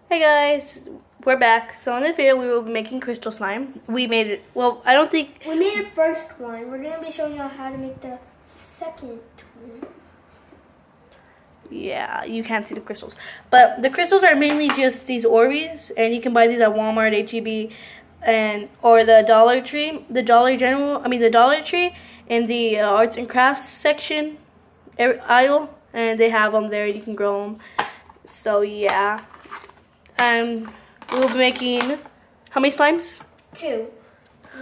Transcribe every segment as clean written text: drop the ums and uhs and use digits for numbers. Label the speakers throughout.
Speaker 1: Hey guys, we're back. So in this video we will be making crystal slime. We made it, well, I don't think...
Speaker 2: We made the first one. We're going to be showing you how to make the second one.
Speaker 1: Yeah, you can't see the crystals. But the crystals are mainly just these orbez, and you can buy these at Walmart, H-E-B, or the Dollar Tree. The Dollar Tree in the arts and crafts section aisle, and they have them there. You can grow them. So yeah. We'll be making how many slimes?
Speaker 2: 2.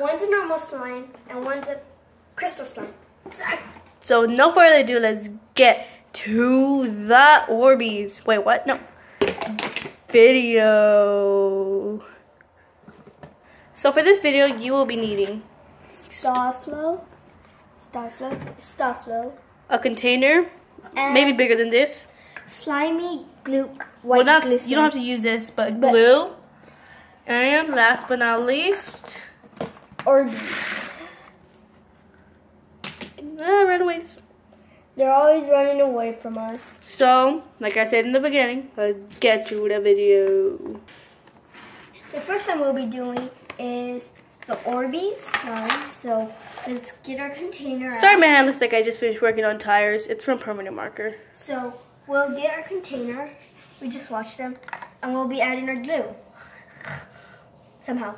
Speaker 2: One's a normal slime and one's a crystal slime.
Speaker 1: So no further ado, let's get to the orbez. Wait, what? No. Video. So for this video, you will be needing
Speaker 2: Starflow,
Speaker 1: a container, maybe bigger than this.
Speaker 2: Slimy glue.
Speaker 1: Well, you don't have to use this, but glue. And last but not least,
Speaker 2: orbez.
Speaker 1: Runaways.
Speaker 2: They're always running away from us.
Speaker 1: So, like I said in the beginning, let's get to the video.
Speaker 2: The first time we'll be doing is the orbez slime. So let's get our container out.
Speaker 1: Sorry, my hand looks like I just finished working on tires. It's from permanent marker.
Speaker 2: So we'll get our container. We just washed them, and we'll be adding our glue. Somehow.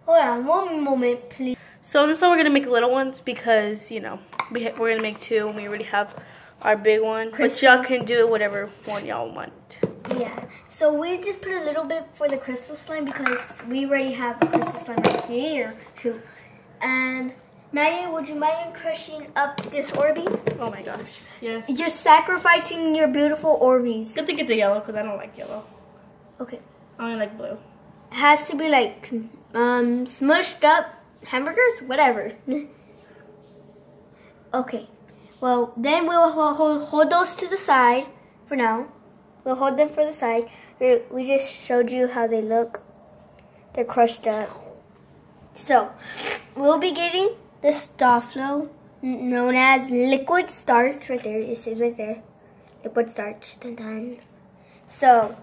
Speaker 2: Hold on, one moment, please.
Speaker 1: So this one we're gonna make little ones because you know we're gonna make 2, and we already have our big one. But y'all can do whatever one y'all want.
Speaker 2: Yeah. So we just put a little bit for the crystal slime because we already have a crystal slime right here. Shoot. And Maggie, would you mind crushing up this orbez?
Speaker 1: Oh my gosh. Yes.
Speaker 2: You're sacrificing your beautiful orbez.
Speaker 1: Good thing it's a yellow because I don't like yellow.
Speaker 2: Okay.
Speaker 1: I only like blue.
Speaker 2: It has to be like smushed up hamburgers, whatever. Okay. Well, then we'll hold those to the side for now. We'll hold them for the side. We just showed you how they look. They're crushed up. So, we'll be getting the Starflow, known as liquid starch. Right there, it says right there. Liquid starch. Dun dun. So,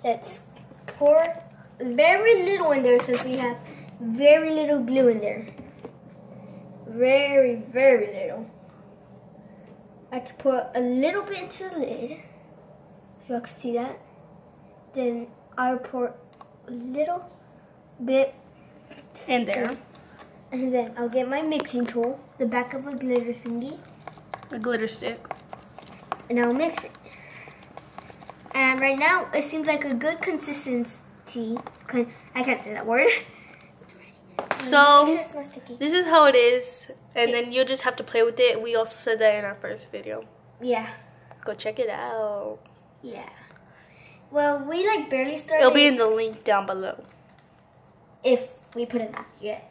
Speaker 2: let's pour very little in there since we have very little glue in there. Very, very little. I have to put a little bit into the lid. If you all can see that. Then I'll pour a little bit
Speaker 1: in there.
Speaker 2: And then I'll get my mixing tool, the back of a glitter thingy.
Speaker 1: A glitter stick.
Speaker 2: And I'll mix it. And right now, it seems like a good consistency. I can't say that word.
Speaker 1: So, this is how it is. And then you'll just have to play with it. We also said that in our first video.
Speaker 2: Yeah.
Speaker 1: Go check it out.
Speaker 2: Yeah. Well, we like barely started.
Speaker 1: It'll be in the link down below.
Speaker 2: If we put it up yet.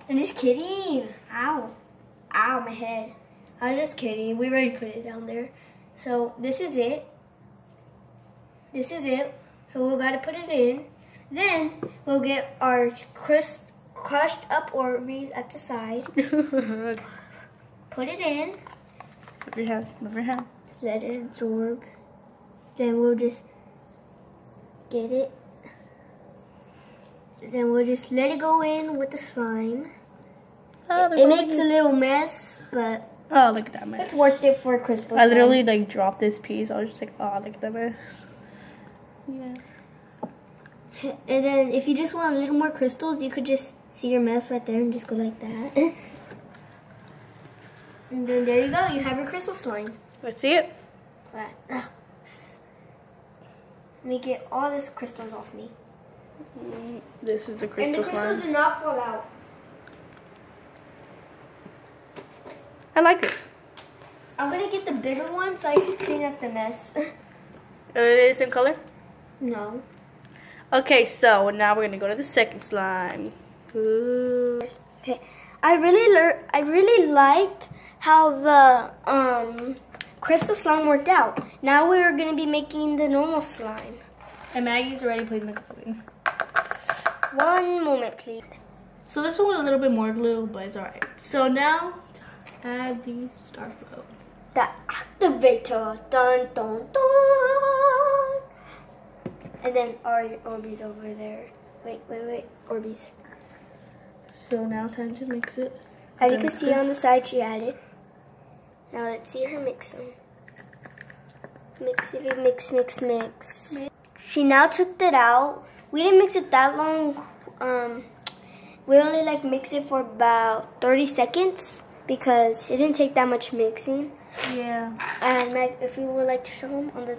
Speaker 2: I'm just kidding. Ow. Ow, my head. I was just kidding. We already put it down there. So, this is it. This is it. So, we've got to put it in. Then, we'll get our crushed up orbez at the side. Put it in.
Speaker 1: Move your hand. Move your hand.
Speaker 2: Let it absorb. Then we'll just get it. Then we'll just let it go in with the slime.
Speaker 1: Oh,
Speaker 2: it makes a little mess, but
Speaker 1: oh, look at that mess.
Speaker 2: It's worth it for a crystal.
Speaker 1: I literally like dropped this piece. I was just like, oh, look at that mess. Yeah.
Speaker 2: And then if you just want a little more crystals, you could just see your mess right there and just go like that. And then there you go. You have your crystal slime.
Speaker 1: Let's see it.
Speaker 2: Right. Let me get all these crystals off me.
Speaker 1: This is the crystal slime.
Speaker 2: And the crystals do not fall out.
Speaker 1: I like it.
Speaker 2: I'm going to get the bigger one so I can clean up the mess.
Speaker 1: Are they the same color?
Speaker 2: No.
Speaker 1: Okay, so now we're going to go to the second slime. Ooh.
Speaker 2: Okay. I really liked how the crystal slime worked out. Now we're going to be making the normal slime.
Speaker 1: And Maggie's already putting the glue in.
Speaker 2: One moment, please.
Speaker 1: So this one was a little bit more glue, but it's alright. So now, add the Starflow.
Speaker 2: The activator. Dun, dun, dun. And then Orbeez over there. Wait. Orbeez.
Speaker 1: So now time to mix it.
Speaker 2: As you can see on the side, she added. Now let's see her mix them. Mix. She now took it out. We didn't mix it that long. We only like mix it for about 30 seconds because it didn't take that much mixing.
Speaker 1: Yeah.
Speaker 2: And Meg, if you would like to show them on the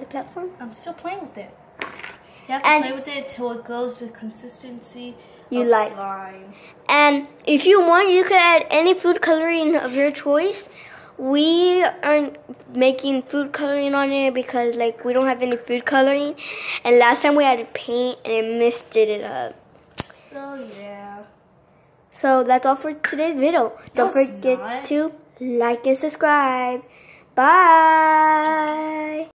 Speaker 2: platform.
Speaker 1: I'm still playing with it. You have to play with it till it goes to consistency
Speaker 2: you
Speaker 1: of
Speaker 2: like.
Speaker 1: slime.
Speaker 2: And if you want, you could add any food coloring of your choice. We aren't making food coloring on it because like we don't have any food coloring. And last time we added paint and it messed it up.
Speaker 1: So yeah.
Speaker 2: So that's all for today's video. Don't forget to like and subscribe. Bye.